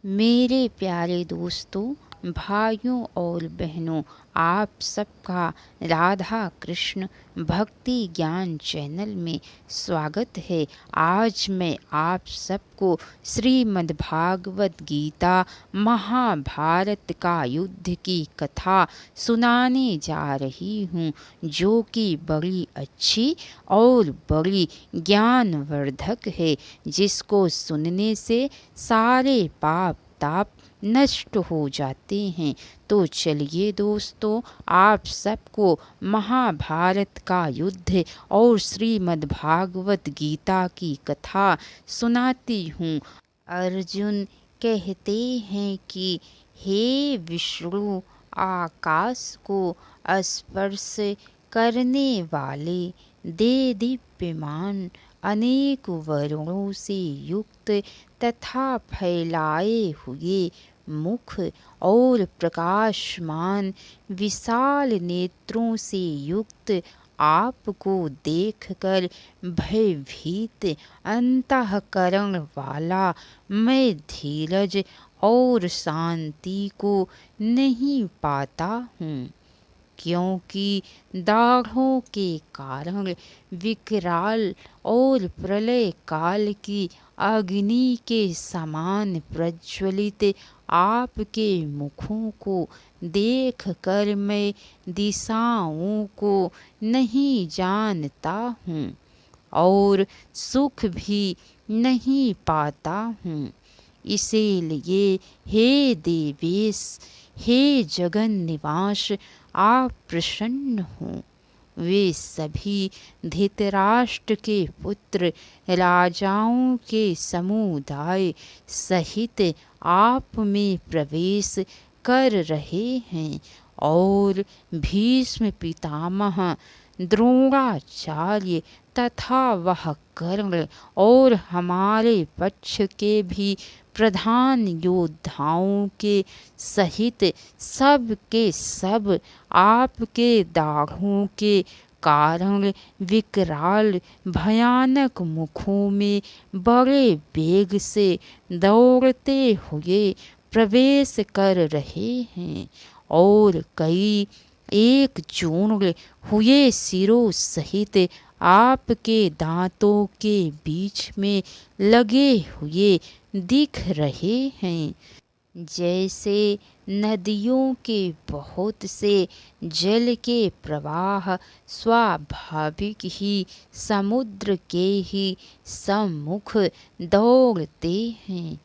मेरे प्यारे दोस्तों, भाइयों और बहनों, आप सबका राधा कृष्ण भक्ति ज्ञान चैनल में स्वागत है। आज मैं आप सबको श्रीमद् भागवत गीता महाभारत का युद्ध की कथा सुनाने जा रही हूँ, जो कि बड़ी अच्छी और बड़ी ज्ञानवर्धक है, जिसको सुनने से सारे पाप ताप नष्ट हो जाते हैं। तो चलिए दोस्तों, आप सबको महाभारत का युद्ध और श्रीमद् भागवत गीता की कथा सुनाती हूँ। अर्जुन कहते हैं कि हे विष्णु, आकाश को स्पर्श करने वाले, दे दीप्यमान, अनेक वर्णों से युक्त तथा फैलाए हुए मुख और प्रकाशमान विशाल नेत्रों से युक्त आपको देखकर भयभीत अंतःकरण वाला मैं धीरज और शांति को नहीं पाता हूँ, क्योंकि दाढ़ों के कारण विकराल और प्रलय काल की अग्नि के समान प्रज्वलित आपके मुखों को देखकर मैं दिशाओं को नहीं जानता हूँ और सुख भी नहीं पाता हूँ। इसीलिए हे देवेश, हे जगन निवास, आप प्रसन्न हो। वे सभी धृतराष्ट्र के पुत्र राजाओं के समुदाय सहित आप में प्रवेश कर रहे हैं और भीष्म पितामह, द्रोणाचार्य तथा वह कर्ण और हमारे पक्ष के भी प्रधान योद्धाओं के सहित सब के सब आपके दाढ़ों के कारण विकराल भयानक मुखों में बड़े वेग से दौड़ते हुए प्रवेश कर रहे हैं और कई एक चूर्ण हुए सिरों सहित आपके दांतों के बीच में लगे हुए दिख रहे हैं। जैसे नदियों के बहुत से जल के प्रवाह स्वाभाविक ही समुद्र के ही सम्मुख दौड़ते हैं,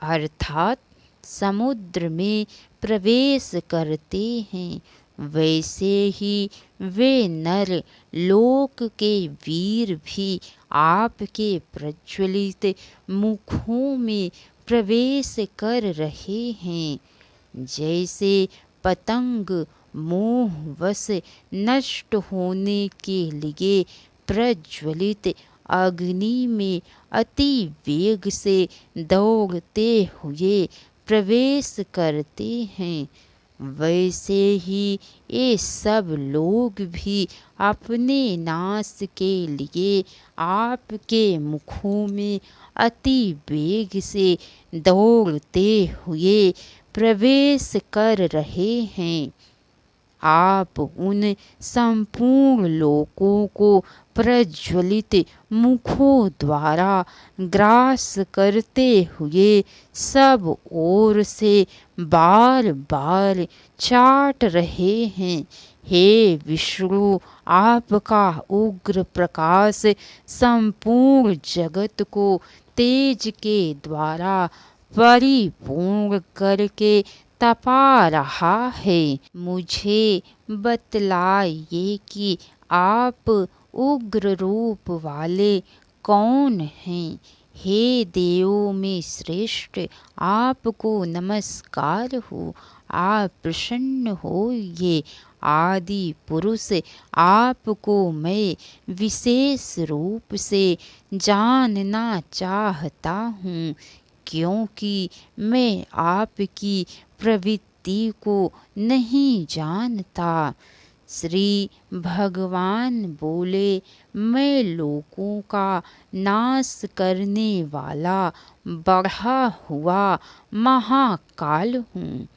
अर्थात समुद्र में प्रवेश करते हैं, वैसे ही वे नर लोक के वीर भी आपके प्रज्वलित मुखों में प्रवेश कर रहे हैं। जैसे पतंग मोहवश नष्ट होने के लिए प्रज्वलित अग्नि में अति वेग से दौड़ते हुए प्रवेश करते हैं, वैसे ही ये सब लोग भी अपने नाश के लिए आपके मुखों में अति वेग से दौड़ते हुए प्रवेश कर रहे हैं। आप उन संपूर्ण लोकों को प्रज्वलित मुखों द्वारा ग्रास करते हुए सब ओर से बार बार चाट रहे हैं। हे विष्णु, आपका उग्र प्रकाश संपूर्ण जगत को तेज के द्वारा परिपूर्ण करके तपा रहा है। मुझे बतलाइए कि आप उग्र रूप वाले कौन हैं। हे देवों में श्रेष्ठ, आपको नमस्कार हो। आप प्रसन्न होइए। आदि पुरुष, आपको मैं विशेष रूप से जानना चाहता हूँ, क्योंकि मैं आपकी प्रवृत्ति को नहीं जानता। श्री भगवान बोले, मैं लोगों का नाश करने वाला बढ़ा हुआ महाकाल हूँ।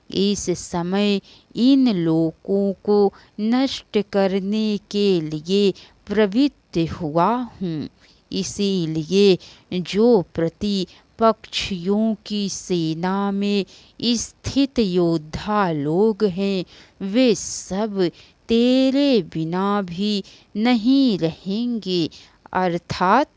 इस समय इन लोगों को नष्ट करने के लिए प्रवृत्त हुआ हूँ। इसीलिए जो प्रतिपक्षियों की सेना में स्थित योद्धा लोग हैं, वे सब तेरे बिना भी नहीं रहेंगे, अर्थात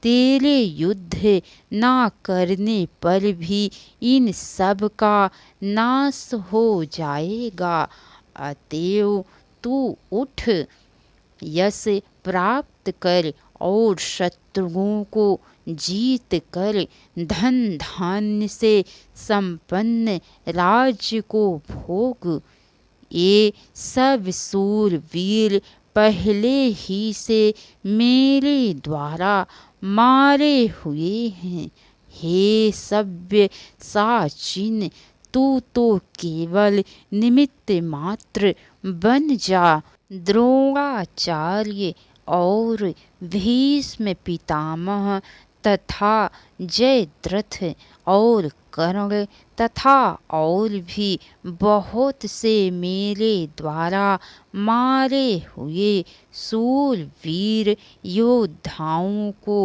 तेरे युद्ध ना करने पर भी इन सब का नाश हो जाएगा। अतएव तू उठ, यश प्राप्त कर और शत्रुओं को जीत कर धन धान्य से संपन्न राज्य को भोग। ये सब शूरवीर पहले ही से मेरे द्वारा मारे हुए हैं। हे सभ्य साचिन, तू तो केवल निमित्त मात्र बन जा। द्रोणाचार्य और भीष्म पितामह तथा जयद्रथ और कर्ण तथा और भी बहुत से मेरे द्वारा मारे हुए शूरवीर योद्धाओं को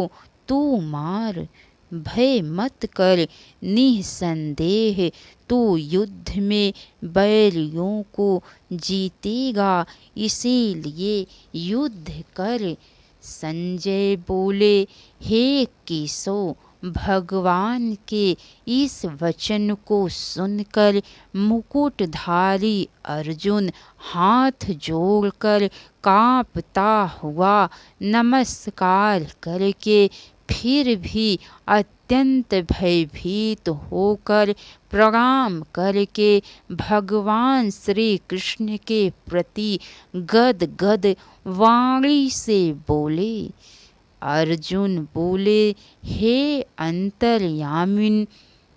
तू मार। भय मत कर, निसंदेह तू युद्ध में बैरियों को जीतेगा, इसीलिए युद्ध कर। संजय बोले, हे केशव, भगवान के इस वचन को सुनकर मुकुटधारी अर्जुन हाथ जोड़कर कांपता हुआ नमस्कार करके फिर भी अत्यंत भयभीत होकर प्रणाम करके भगवान श्री कृष्ण के प्रति गदगद वाणी से बोले। अर्जुन बोले, हे अंतर्यामिन,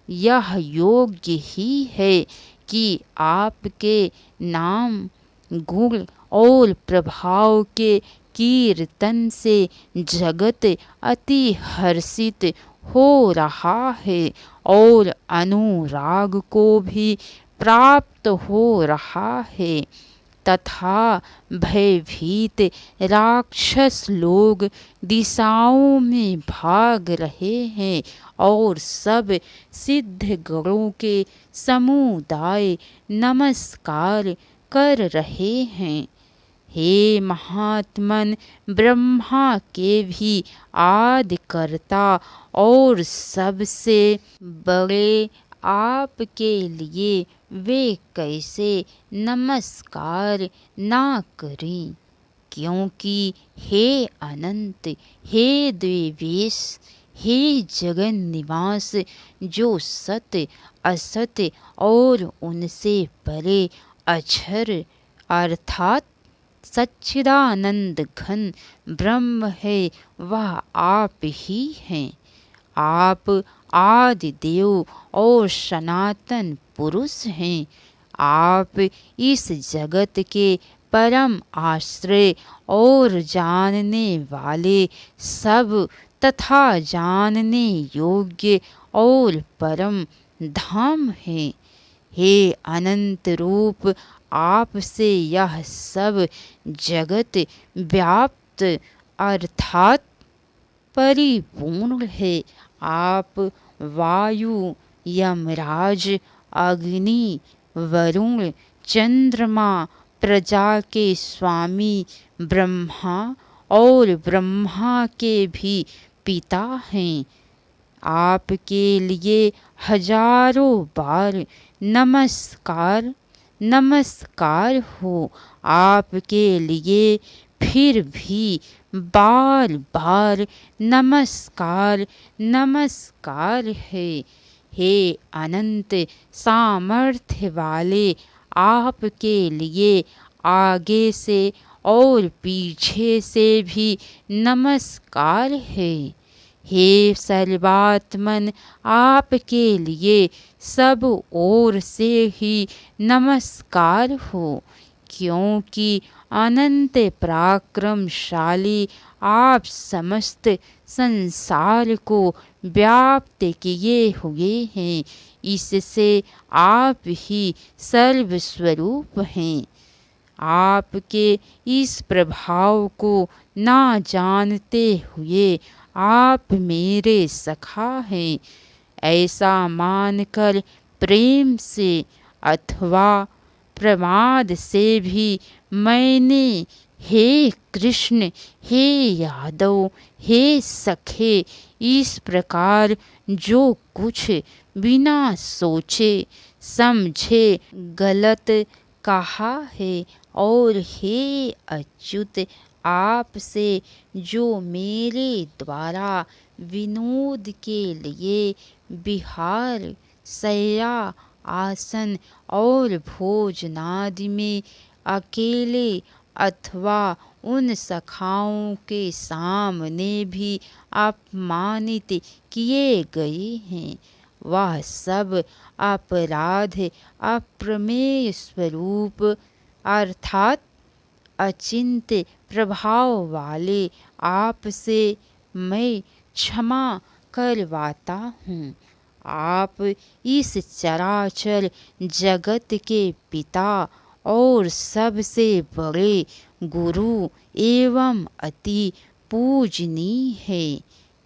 यह योग्य ही है कि आपके नाम, गुण और प्रभाव के कीर्तन से जगत अति हर्षित हो रहा है और अनुराग को भी प्राप्त हो रहा है, तथा भयभीत राक्षस लोग दिशाओं में भाग रहे हैं और सब सिद्ध गणों के समुदाय नमस्कार कर रहे हैं। हे महात्मन, ब्रह्मा के भी आदि कर्ता और सबसे बड़े आपके लिए वे कैसे नमस्कार ना करें, क्योंकि हे अनंत, हे द्वेवेश, हे जगन निवास, जो सत्य असत्य और उनसे परे अक्षर अर्थात सच्चिदानंद घन ब्रह्म है, वह आप ही हैं। आप आदि देव और सनातन पुरुष हैं। आप इस जगत के परम आश्रय और जानने वाले सब तथा जानने योग्य और परम धाम हैं। हे अनंत रूप, आपसे यह सब जगत व्याप्त अर्थात परिपूर्ण है। आप वायु, यमराज, अग्नि, वरुण, चंद्रमा, प्रजा के स्वामी ब्रह्मा और ब्रह्मा के भी पिता हैं। आपके लिए हजारों बार नमस्कार नमस्कार हो। आपके लिए फिर भी बार बार नमस्कार नमस्कार है। हे अनंत सामर्थ्य वाले, आपके लिए आगे से और पीछे से भी नमस्कार है। हे सर्वात्मन, आपके लिए सब ओर से ही नमस्कार हो, क्योंकि अनंत पराक्रमशाली आप समस्त संसार को व्याप्त किए हुए हैं, इससे आप ही सर्वस्वरूप हैं। आपके इस प्रभाव को ना जानते हुए आप मेरे सखा हैं, ऐसा मानकर प्रेम से अथवा प्रमाद से भी मैंने हे कृष्ण, हे यादव, हे सखे, इस प्रकार जो कुछ बिना सोचे समझे गलत कहा है, और हे अच्युत, आपसे जो मेरे द्वारा विनोद के लिए विहार, शय्या, आसन और भोजनादि में अकेले अथवा उन सखाओं के सामने भी अपमानित किए गए हैं, वह सब अपराध अप्रमेय स्वरूप अर्थात अचिंत्य प्रभाव वाले आपसे मैं क्षमा करवाता हूँ। आप इस चराचर जगत के पिता और सबसे बड़े गुरु एवं अति पूजनीय है।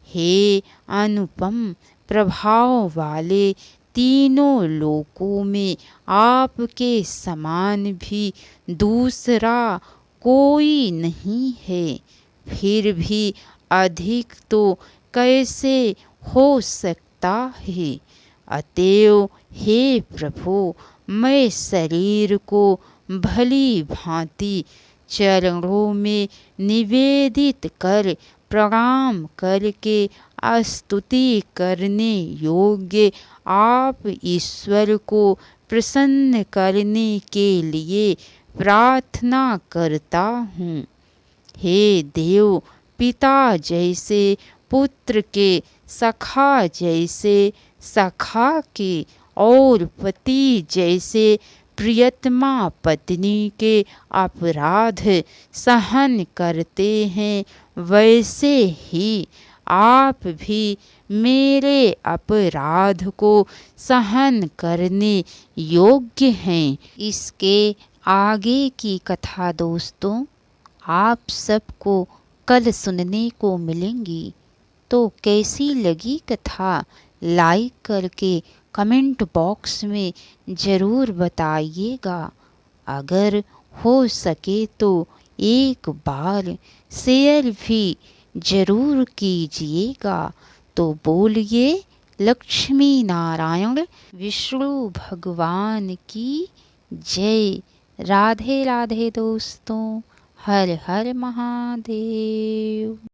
हे अनुपम प्रभाव वाले, तीनों लोकों में आपके समान भी दूसरा कोई नहीं है, फिर भी अधिक तो कैसे हो सकता है। अतएव हे प्रभु, मैं शरीर को भली भांति चरणों में निवेदित कर प्रणाम करके स्तुति करने योग्य आप ईश्वर को प्रसन्न करने के लिए प्रार्थना करता हूँ। हे देव, पिता जैसे पुत्र के, सखा जैसे सखा के, और पति जैसे प्रियतमा पत्नी के अपराध सहन करते हैं, वैसे ही आप भी मेरे अपराध को सहन करने योग्य हैं। इसके आगे की कथा दोस्तों आप सबको कल सुनने को मिलेंगी। तो कैसी लगी कथा लाइक करके कमेंट बॉक्स में ज़रूर बताइएगा। अगर हो सके तो एक बार शेयर भी ज़रूर कीजिएगा। तो बोलिए लक्ष्मी नारायण विष्णु भगवान की जय। राधे राधे दोस्तों, हर हर महादेव।